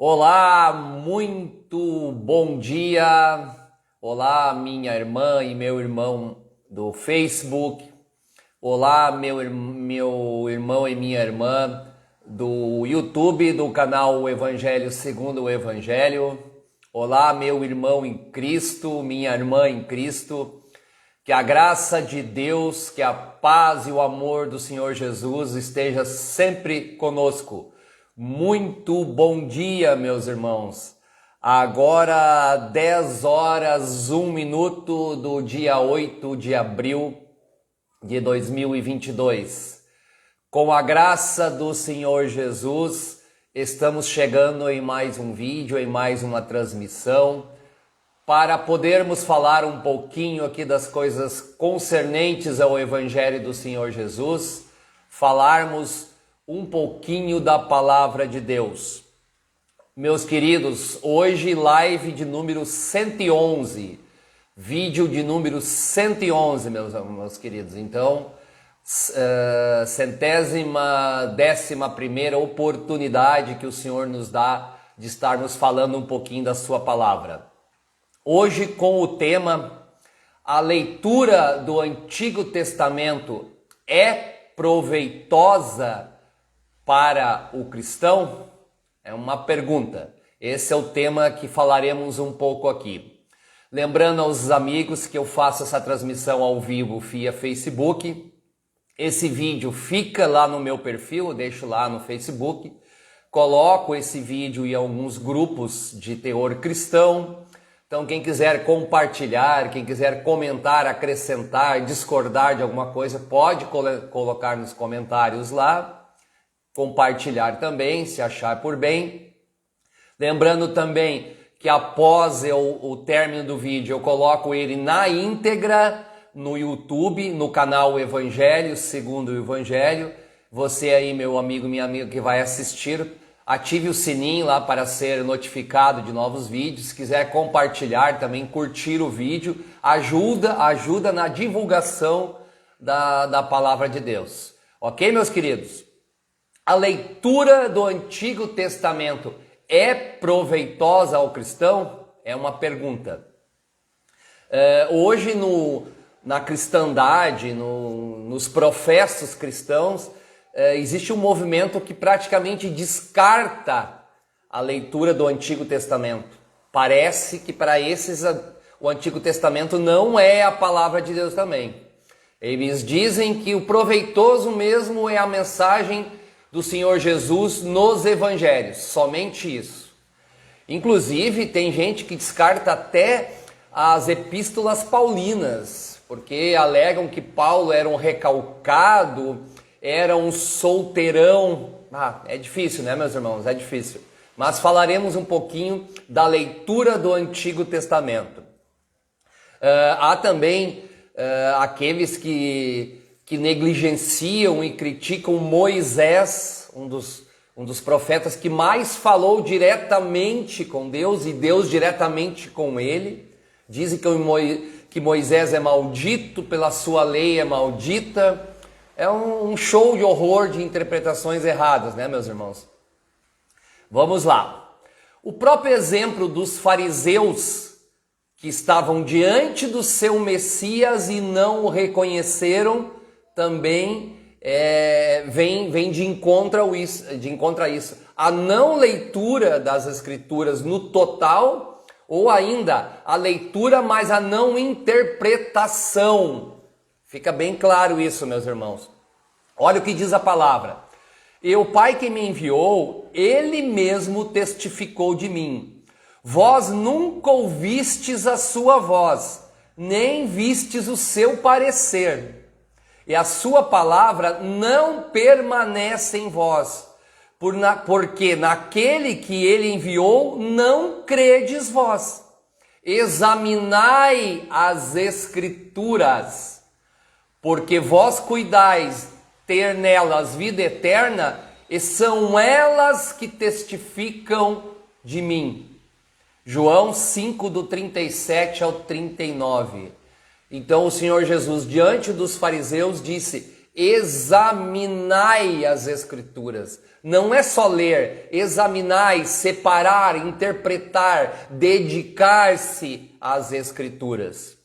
Olá, muito bom dia. Olá, minha irmã e meu irmão do Facebook. Olá, meu irmão e minha irmã do YouTube, do canal Evangelho Segundo o Evangelho. Olá, meu irmão em Cristo, minha irmã em Cristo. Que a graça de Deus, que a paz e o amor do Senhor Jesus esteja sempre conosco. Muito bom dia, meus irmãos. Agora 10 horas, 1 minuto do dia 8 de abril de 2022. Com a graça do Senhor Jesus, estamos chegando em mais um vídeo, em mais uma transmissão, para podermos falar um pouquinho aqui das coisas concernentes ao Evangelho do Senhor Jesus, falarmos um pouquinho da Palavra de Deus. Meus queridos, hoje live de número 111, vídeo de número 111, meus queridos. Então, 111ª oportunidade que o Senhor nos dá de estarmos falando um pouquinho da sua Palavra. Hoje com o tema, a leitura do Antigo Testamento é proveitosa para o cristão? É uma pergunta. Esse é o tema que falaremos um pouco aqui. Lembrando aos amigos que eu faço essa transmissão ao vivo via Facebook. Esse vídeo fica lá no meu perfil, eu deixo lá no Facebook. Coloco esse vídeo em alguns grupos de teor cristão. Então quem quiser compartilhar, quem quiser comentar, acrescentar, discordar de alguma coisa, pode colocar nos comentários lá. Compartilhar também, se achar por bem. Lembrando também que após o término do vídeo, eu coloco ele na íntegra no YouTube, no canal Evangelho Segundo o Evangelho. Você aí, meu amigo, minha amiga que vai assistir, ative o sininho lá para ser notificado de novos vídeos. Se quiser compartilhar também, curtir o vídeo, ajuda na divulgação da Palavra de Deus. Ok, meus queridos? A leitura do Antigo Testamento é proveitosa ao cristão? É uma pergunta. Hoje na cristandade, nos professos cristãos, existe um movimento que praticamente descarta a leitura do Antigo Testamento. Parece que para esses o Antigo Testamento não é a palavra de Deus também. Eles dizem que o proveitoso mesmo é a mensagem do Senhor Jesus nos evangelhos, somente isso. Inclusive, tem gente que descarta até as epístolas paulinas, porque alegam que Paulo era um recalcado, era um solteirão. É difícil, né, meus irmãos? É difícil. Mas falaremos um pouquinho da leitura do Antigo Testamento. Há também aqueles que negligenciam e criticam Moisés, um dos profetas que mais falou diretamente com Deus e Deus diretamente com ele. Dizem que Moisés é maldito, pela sua lei é maldita. É um show de horror de interpretações erradas, né, meus irmãos? Vamos lá. O próprio exemplo dos fariseus que estavam diante do seu Messias e não o reconheceram, também vem de encontro a isso. A não leitura das Escrituras no total, ou ainda a leitura, mas a não interpretação. Fica bem claro isso, meus irmãos. Olha o que diz a palavra. E o Pai que me enviou, Ele mesmo testificou de mim. Vós nunca ouvistes a sua voz, nem vistes o seu parecer. E a sua palavra não permanece em vós, porque naquele que ele enviou não credes vós. Examinai as Escrituras, porque vós cuidais ter nelas vida eterna, e são elas que testificam de mim. João 5, do 37 ao 39. Então o Senhor Jesus, diante dos fariseus, disse: examinai as Escrituras. Não é só ler, examinar, separar, interpretar, dedicar-se às Escrituras.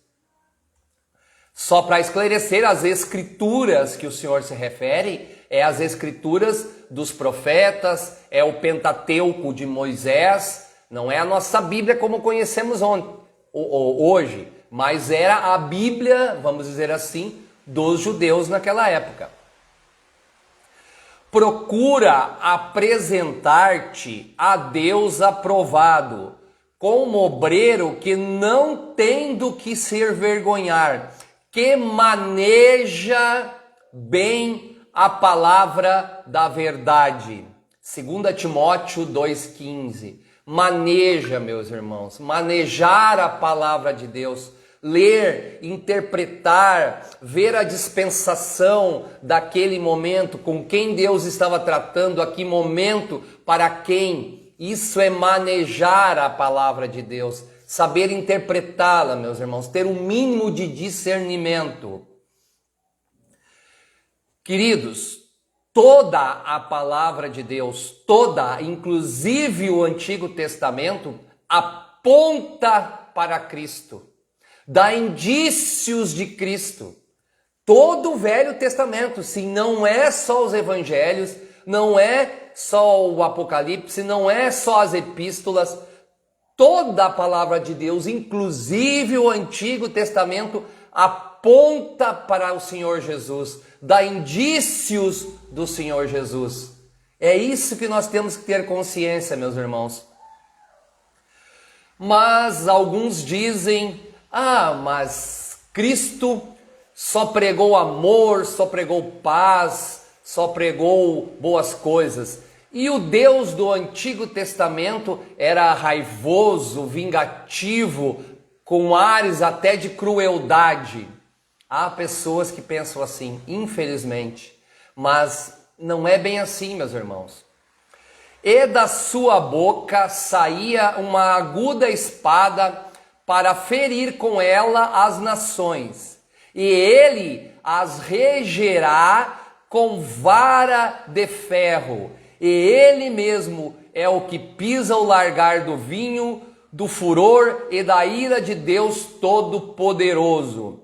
Só para esclarecer, as Escrituras que o Senhor se refere é as Escrituras dos profetas, é o Pentateuco de Moisés, não é a nossa Bíblia como conhecemos hoje, mas era a Bíblia, vamos dizer assim, dos judeus naquela época. Procura apresentar-te a Deus aprovado, como obreiro que não tem do que se envergonhar, que maneja bem a palavra da verdade. 2 Timóteo 2,15. Maneja, meus irmãos, manejar a palavra de Deus, ler, interpretar, ver a dispensação daquele momento, com quem Deus estava tratando, a que momento, para quem. Isso é manejar a palavra de Deus, saber interpretá-la, meus irmãos, ter um mínimo de discernimento. Queridos, toda a palavra de Deus, toda, inclusive o Antigo Testamento, aponta para Cristo, dá indícios de Cristo. Todo o Velho Testamento, sim, não é só os evangelhos, não é só o Apocalipse, não é só as epístolas, toda a palavra de Deus, inclusive o Antigo Testamento, aponta para o Senhor Jesus, dá indícios do Senhor Jesus. É isso que nós temos que ter consciência, meus irmãos. Mas alguns dizem, mas Cristo só pregou amor, só pregou paz, só pregou boas coisas. E o Deus do Antigo Testamento era raivoso, vingativo, com ares até de crueldade. Há pessoas que pensam assim, infelizmente, mas não é bem assim, meus irmãos. E da sua boca saía uma aguda espada para ferir com ela as nações, e ele as regerá com vara de ferro, e ele mesmo é o que pisa o largar do vinho, do furor e da ira de Deus Todo-Poderoso.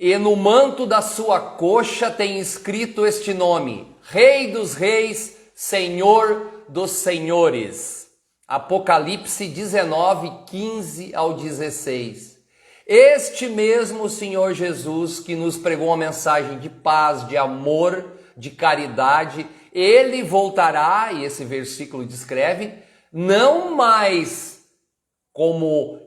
E no manto da sua coxa tem escrito este nome: Rei dos Reis, Senhor dos Senhores. Apocalipse 19, 15 ao 16. Este mesmo Senhor Jesus que nos pregou uma mensagem de paz, de amor, de caridade, ele voltará, e esse versículo descreve, não mais como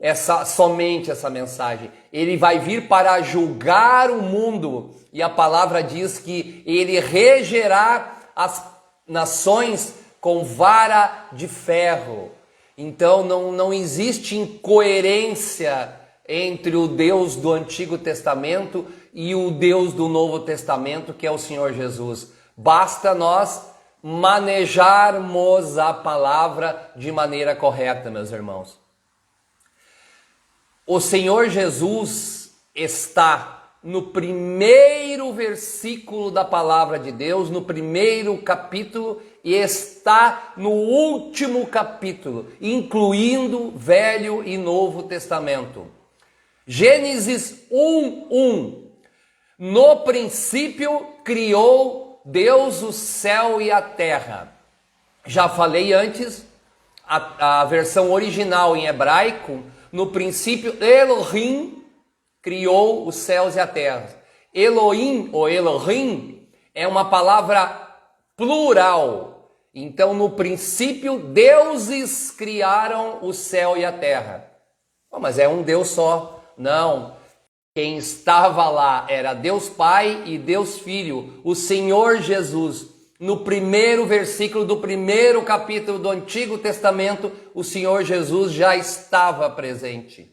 somente essa mensagem. Ele vai vir para julgar o mundo, e a palavra diz que ele regerá as nações com vara de ferro. Então não existe incoerência entre o Deus do Antigo Testamento e o Deus do Novo Testamento, que é o Senhor Jesus. Basta nós manejarmos a palavra de maneira correta, meus irmãos. O Senhor Jesus está no primeiro versículo da palavra de Deus, no primeiro capítulo, e está no último capítulo, incluindo Velho e Novo Testamento. Gênesis 1:1. No princípio criou Deus o céu e a terra. Já falei antes, a versão original em hebraico, no princípio Elohim criou os céus e a terra. Elohim ou Elohim é uma palavra plural. Então, no princípio, deuses criaram o céu e a terra. Mas é um Deus só. Não. Quem estava lá era Deus Pai e Deus Filho, o Senhor Jesus. No primeiro versículo do primeiro capítulo do Antigo Testamento, o Senhor Jesus já estava presente.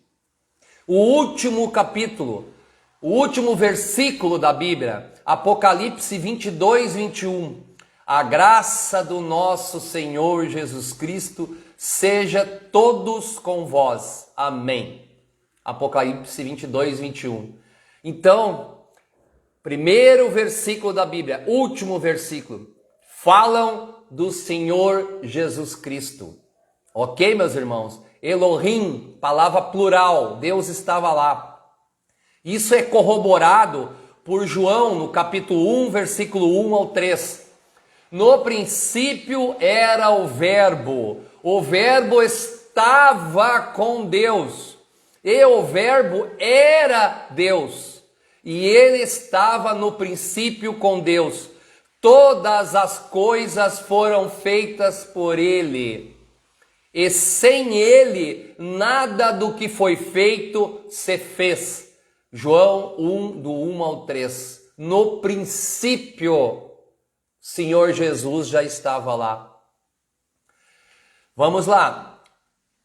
O último capítulo, o último versículo da Bíblia, Apocalipse 22, 21. A graça do nosso Senhor Jesus Cristo seja todos com vós. Amém. Apocalipse 22, 21. Então, primeiro versículo da Bíblia, último versículo, falam do Senhor Jesus Cristo. Ok, meus irmãos? Elohim, palavra plural, Deus estava lá. Isso é corroborado por João no capítulo 1, versículo 1 ao 3. No princípio era o Verbo estava com Deus, e o Verbo era Deus, e ele estava no princípio com Deus. Todas as coisas foram feitas por ele, e sem ele nada do que foi feito se fez. João 1, do 1 ao 3. No princípio, Senhor Jesus já estava lá. Vamos lá.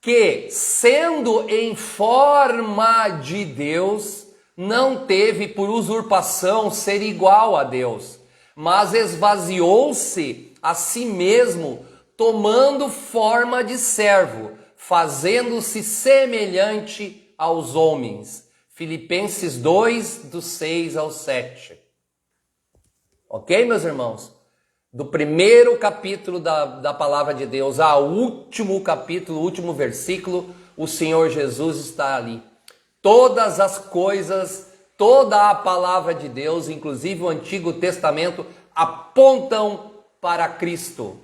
Que, sendo em forma de Deus, não teve por usurpação ser igual a Deus, mas esvaziou-se a si mesmo, tomando forma de servo, fazendo-se semelhante aos homens. Filipenses 2, do 6 ao 7. Ok, meus irmãos? Do primeiro capítulo da palavra de Deus ao último capítulo, último versículo, o Senhor Jesus está ali. Todas as coisas, toda a palavra de Deus, inclusive o Antigo Testamento, apontam para Cristo.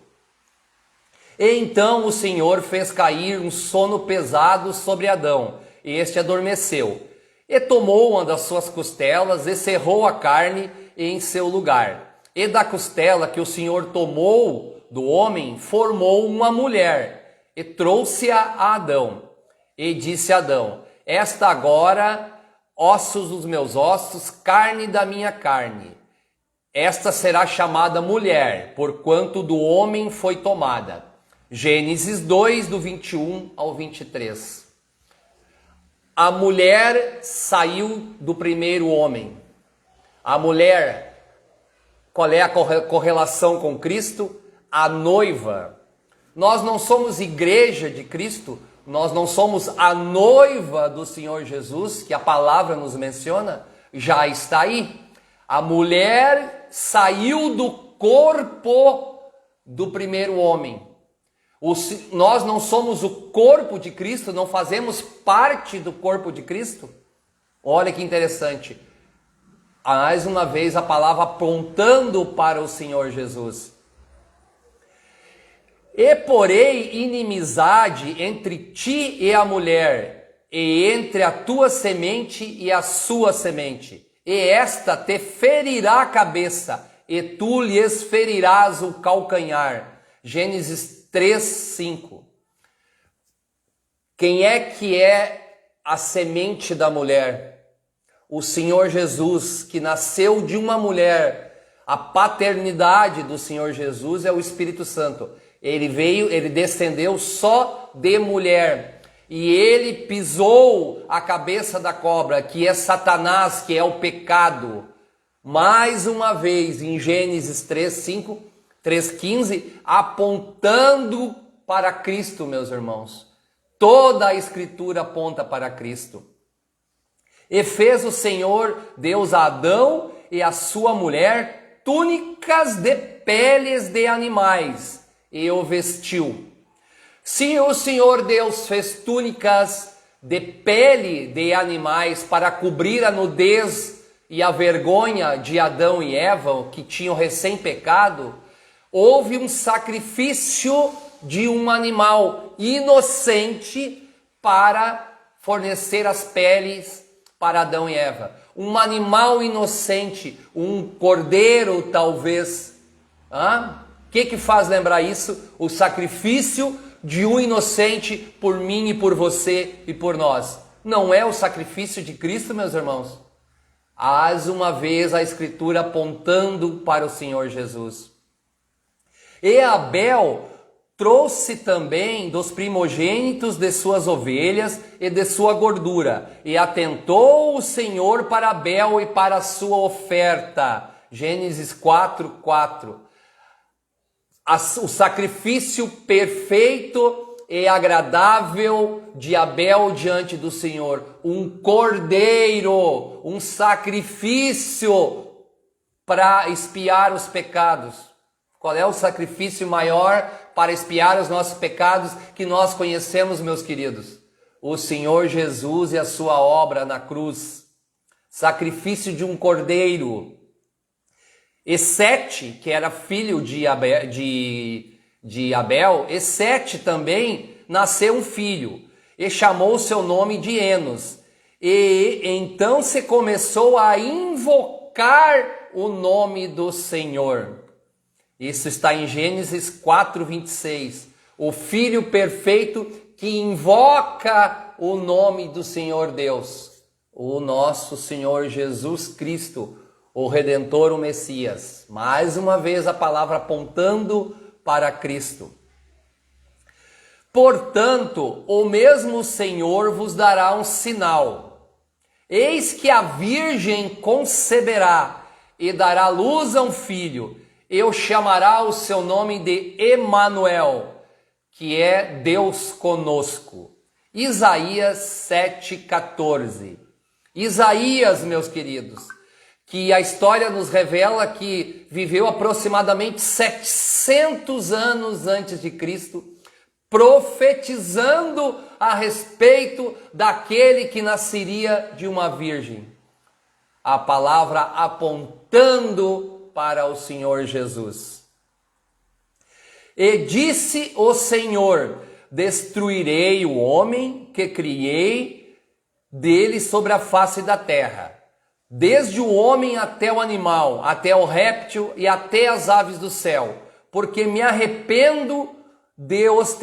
E então o Senhor fez cair um sono pesado sobre Adão, e este adormeceu. E tomou uma das suas costelas e cerrou a carne em seu lugar. E da costela que o Senhor tomou do homem, formou uma mulher, e trouxe-a a Adão. E disse a Adão: esta agora, ossos dos meus ossos, carne da minha carne. Esta será chamada mulher, porquanto do homem foi tomada. Gênesis 2, do 21 ao 23. A mulher saiu do primeiro homem. A mulher, qual é a correlação com Cristo? A noiva. Nós não somos igreja de Cristo, nós não somos a noiva do Senhor Jesus, que a palavra nos menciona, já está aí. A mulher saiu do corpo do primeiro homem. Nós não somos o corpo de Cristo, não fazemos parte do corpo de Cristo. Olha que interessante. Mais uma vez a palavra apontando para o Senhor Jesus. E porei inimizade entre ti e a mulher, e entre a tua semente e a sua semente. E esta te ferirá a cabeça, e tu lhes ferirás o calcanhar. Gênesis 3, 5. Quem é que é a semente da mulher? O Senhor Jesus, que nasceu de uma mulher. A paternidade do Senhor Jesus é o Espírito Santo. Ele descendeu só de mulher. E ele pisou a cabeça da cobra, que é Satanás, que é o pecado. Mais uma vez, em Gênesis 3:15, apontando para Cristo, meus irmãos. Toda a Escritura aponta para Cristo. E fez o Senhor Deus a Adão e a sua mulher túnicas de peles de animais, e o vestiu. Se o Senhor Deus fez túnicas de pele de animais para cobrir a nudez e a vergonha de Adão e Eva, que tinham recém-pecado, houve um sacrifício de um animal inocente para fornecer as peles para Adão e Eva. Um animal inocente, um cordeiro talvez. O que faz lembrar isso? O sacrifício de um inocente por mim e por você e por nós. Não é o sacrifício de Cristo, meus irmãos? Mais uma vez a Escritura apontando para o Senhor Jesus. E Abel trouxe também dos primogênitos de suas ovelhas e de sua gordura, e atentou o Senhor para Abel e para a sua oferta. Gênesis 4:4. O sacrifício perfeito e agradável de Abel diante do Senhor, um cordeiro, um sacrifício para expiar os pecados? Qual é o sacrifício maior para expiar os nossos pecados que nós conhecemos, meus queridos? O Senhor Jesus e a sua obra na cruz. Sacrifício de um cordeiro. E Sete, que era filho de Abel, e Sete também nasceu um filho, e chamou o seu nome de Enos. E então se começou a invocar o nome do Senhor. Isso está em Gênesis 4:26. O Filho perfeito que invoca o nome do Senhor Deus, o nosso Senhor Jesus Cristo, o Redentor, o Messias. Mais uma vez a palavra apontando para Cristo. Portanto, o mesmo Senhor vos dará um sinal. Eis que a Virgem conceberá e dará luz a um filho, e o chamará o seu nome de Emanuel, que é Deus conosco. Isaías 7,14. Isaías, meus queridos, que a história nos revela que viveu aproximadamente 700 anos antes de Cristo, profetizando a respeito daquele que nasceria de uma virgem. A palavra apontando para o Senhor Jesus. E disse o Senhor: destruirei o homem que criei dele sobre a face da terra, desde o homem até o animal, até o réptil e até as aves do céu, porque me arrependo de os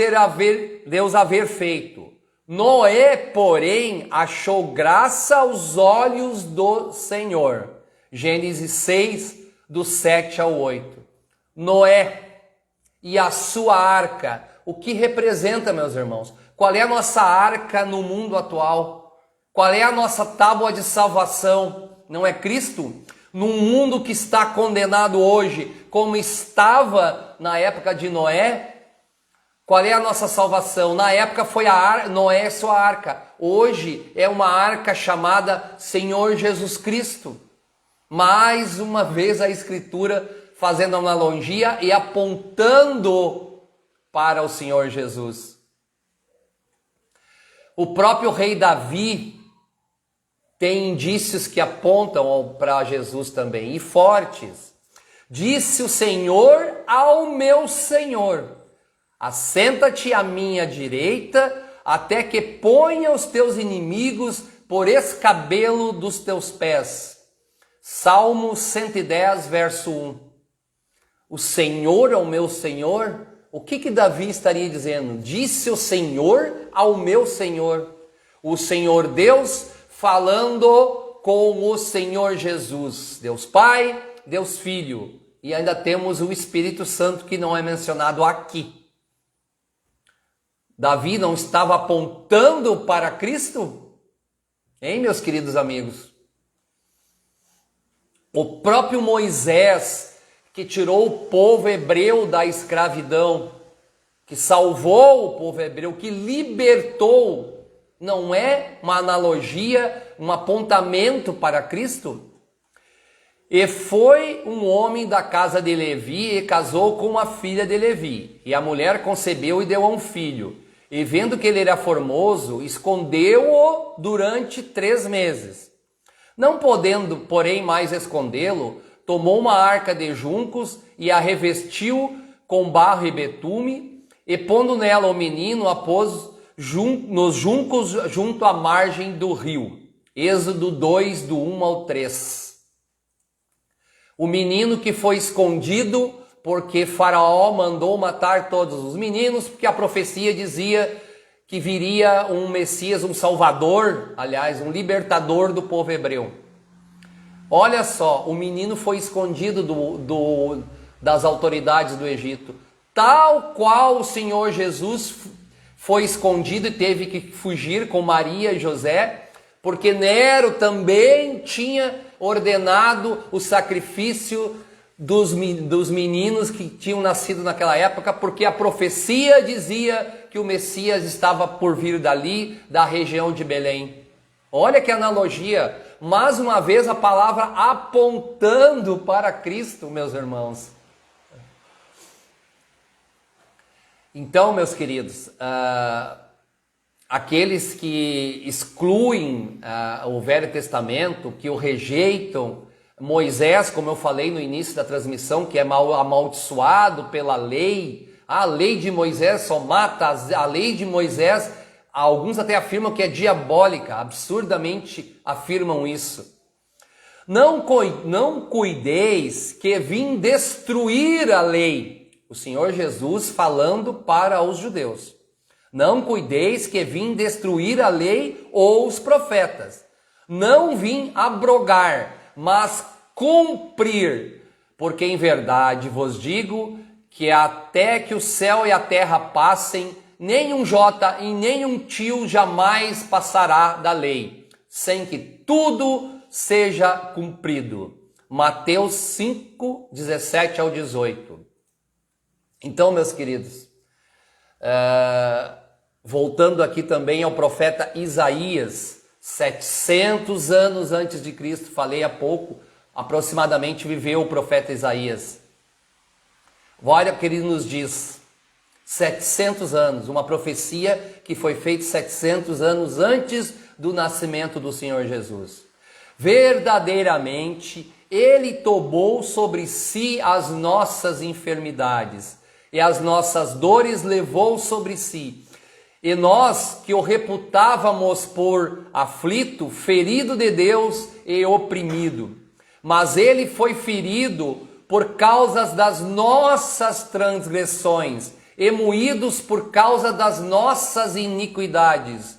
haver feito. Noé, porém, achou graça aos olhos do Senhor. Gênesis 6, do 7 ao 8. Noé e a sua arca. O que representa, meus irmãos? Qual é a nossa arca no mundo atual? Qual é a nossa tábua de salvação? Não é Cristo? Num mundo que está condenado hoje, como estava na época de Noé, qual é a nossa salvação? Na época foi Noé sua arca. Hoje é uma arca chamada Senhor Jesus Cristo. Mais uma vez a Escritura fazendo analogia e apontando para o Senhor Jesus. O próprio rei Davi tem indícios que apontam para Jesus também, e fortes. Disse o Senhor ao meu Senhor: assenta-te à minha direita, até que ponha os teus inimigos por escabelo dos teus pés. Salmo 110, verso 1. O Senhor ao meu Senhor, o que Davi estaria dizendo? Disse o Senhor ao meu Senhor. O Senhor Deus falando com o Senhor Jesus. Deus Pai, Deus Filho. E ainda temos o Espírito Santo, que não é mencionado aqui. Davi não estava apontando para Cristo? Hein, meus queridos amigos? O próprio Moisés, que tirou o povo hebreu da escravidão, que salvou o povo hebreu, que libertou, não é uma analogia, um apontamento para Cristo? E foi um homem da casa de Levi e casou com uma filha de Levi. E a mulher concebeu e deu a um filho. E vendo que ele era formoso, escondeu-o durante 3 meses. Não podendo, porém, mais escondê-lo, tomou uma arca de juncos e a revestiu com barro e betume, e pondo nela o menino, a pôs nos juncos junto à margem do rio. Êxodo 2, do 1 ao 3. O menino que foi escondido, porque Faraó mandou matar todos os meninos, porque a profecia dizia que viria um Messias, um Salvador, aliás, um libertador do povo hebreu. Olha só, o menino foi escondido das autoridades do Egito, tal qual o Senhor Jesus foi escondido e teve que fugir com Maria e José, porque Nero também tinha ordenado o sacrifício dos meninos que tinham nascido naquela época, porque a profecia dizia que o Messias estava por vir dali, da região de Belém. Olha que analogia, mais uma vez a palavra apontando para Cristo, meus irmãos. Então, meus queridos, aqueles que excluem o Velho Testamento, que o rejeitam, Moisés, como eu falei no início da transmissão, que é amaldiçoado pela lei, a lei de Moisés só mata, a lei de Moisés, alguns até afirmam que é diabólica, absurdamente afirmam isso. Não cuideis que vim destruir a lei, o Senhor Jesus falando para os judeus. Não cuideis que vim destruir a lei ou os profetas. Não vim abrogar, mas cumprir. Porque em verdade vos digo que até que o céu e a terra passem, nem um jota e nem um tio jamais passará da lei, sem que tudo seja cumprido. Mateus 5, 17 ao 18. Então, meus queridos, voltando aqui também ao profeta Isaías, 700 anos antes de Cristo, falei há pouco, aproximadamente viveu o profeta Isaías. Olha o que ele nos diz, 700 anos, uma profecia que foi feita 700 anos antes do nascimento do Senhor Jesus. Verdadeiramente, ele tomou sobre si as nossas enfermidades e as nossas dores levou sobre si. E nós que o reputávamos por aflito, ferido de Deus e oprimido. Mas ele foi ferido por causa das nossas transgressões e moídos por causa das nossas iniquidades.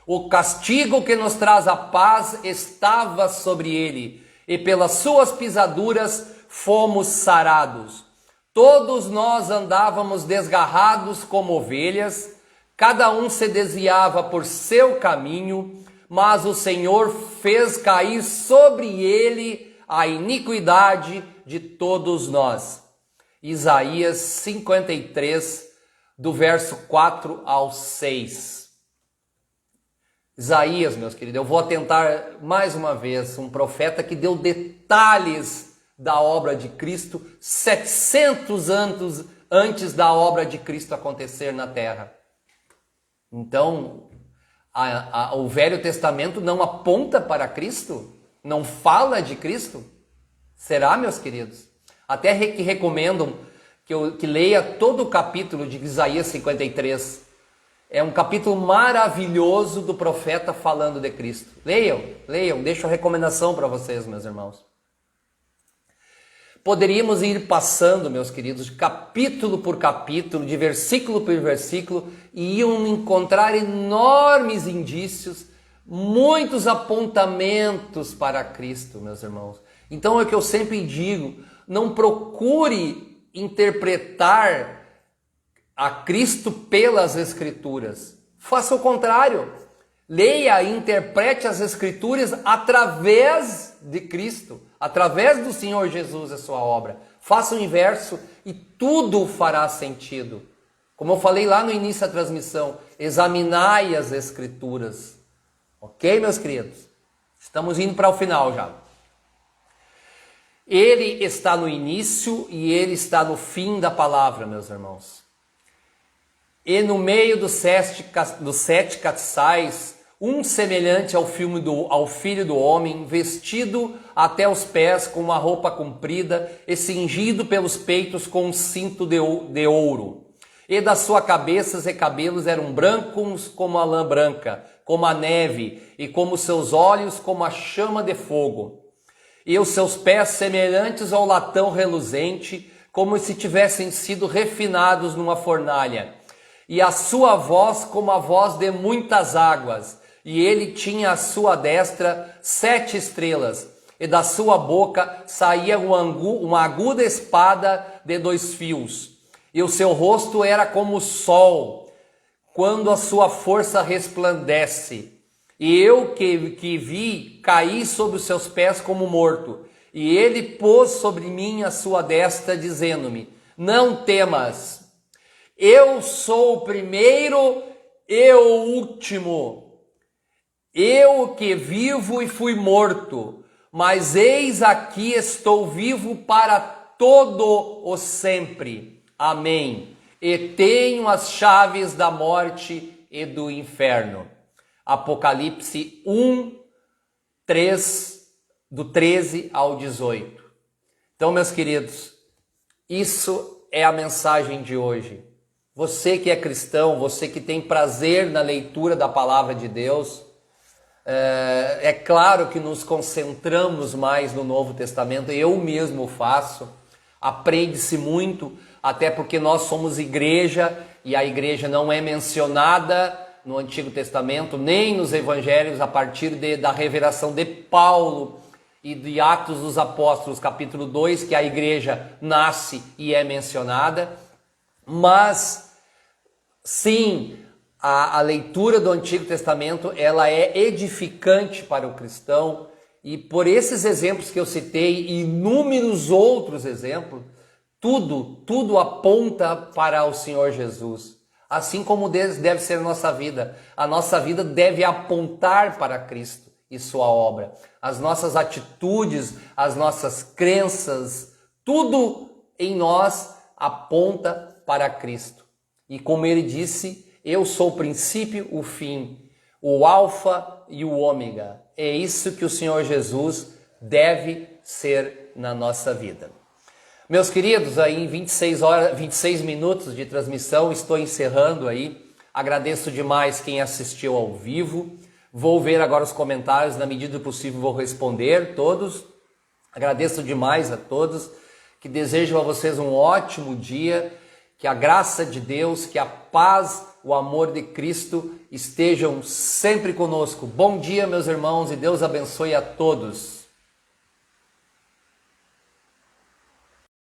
O castigo que nos traz a paz estava sobre ele, e pelas suas pisaduras fomos sarados. Todos nós andávamos desgarrados como ovelhas, cada um se desviava por seu caminho, mas o Senhor fez cair sobre ele a iniquidade de todos nós. Isaías 53, do verso 4 ao 6. Isaías, meus queridos, eu vou atentar mais uma vez, um profeta que deu detalhes da obra de Cristo 700 anos antes da obra de Cristo acontecer na terra. Então, o Velho Testamento não aponta para Cristo? Não fala de Cristo? Será, meus queridos? Até que recomendam que leia todo o capítulo de Isaías 53. É um capítulo maravilhoso do profeta falando de Cristo. Leiam, deixo a recomendação para vocês, meus irmãos. Poderíamos ir passando, meus queridos, de capítulo por capítulo, de versículo por versículo, e iam encontrar enormes indícios, muitos apontamentos para Cristo, meus irmãos. Então é o que eu sempre digo, não procure interpretar a Cristo pelas Escrituras. Faça o contrário. Leia e interprete as Escrituras através de Cristo, através do Senhor Jesus e sua obra. Faça o inverso e tudo fará sentido. Como eu falei lá no início da transmissão, examinai as Escrituras. Ok, meus queridos? Estamos indo para o final já. Ele está no início e ele está no fim da palavra, meus irmãos. E no meio dos sete castiçais, um semelhante ao Filho do Homem, vestido até os pés com uma roupa comprida e cingido pelos peitos com um cinto de ouro. E da sua cabeça e cabelos eram brancos como a lã branca, como a neve, e como seus olhos como a chama de fogo. E os seus pés semelhantes ao latão reluzente, como se tivessem sido refinados numa fornalha. E a sua voz como a voz de muitas águas. E ele tinha à sua destra 7 estrelas. E da sua boca saía uma aguda espada de 2 fios. E o seu rosto era como o sol, quando a sua força resplandece. E eu que vi, caí sobre os seus pés como morto. E ele pôs sobre mim a sua destra, dizendo-me: não temas, eu sou o primeiro e o último. Eu que vivo e fui morto, mas eis aqui estou vivo para todo o sempre. Amém. E tenho as chaves da morte e do inferno. Apocalipse 1, 3, do 13 ao 18. Então, meus queridos, isso é a mensagem de hoje. Você que é cristão, você que tem prazer na leitura da palavra de Deus, é claro que nos concentramos mais no Novo Testamento, eu mesmo faço, aprende-se muito, até porque nós somos igreja e a igreja não é mencionada no Antigo Testamento, nem nos Evangelhos, a partir da revelação de Paulo e de Atos dos Apóstolos, capítulo 2, que a igreja nasce e é mencionada. Mas, sim, a leitura do Antigo Testamento, ela é edificante para o cristão, e por esses exemplos que eu citei e inúmeros outros exemplos, tudo aponta para o Senhor Jesus. Assim como deve ser a nossa vida. A nossa vida deve apontar para Cristo e sua obra. As nossas atitudes, as nossas crenças, tudo em nós aponta para Cristo. E como ele disse, eu sou o princípio, o fim, o alfa e o ômega. É isso que o Senhor Jesus deve ser na nossa vida. Meus queridos, aí em 26 minutos de transmissão, estou encerrando aí. Agradeço demais quem assistiu ao vivo. Vou ver agora os comentários, na medida do possível vou responder todos. Agradeço demais a todos, que desejo a vocês um ótimo dia, que a graça de Deus, que a paz, o amor de Cristo estejam sempre conosco. Bom dia, meus irmãos, e Deus abençoe a todos.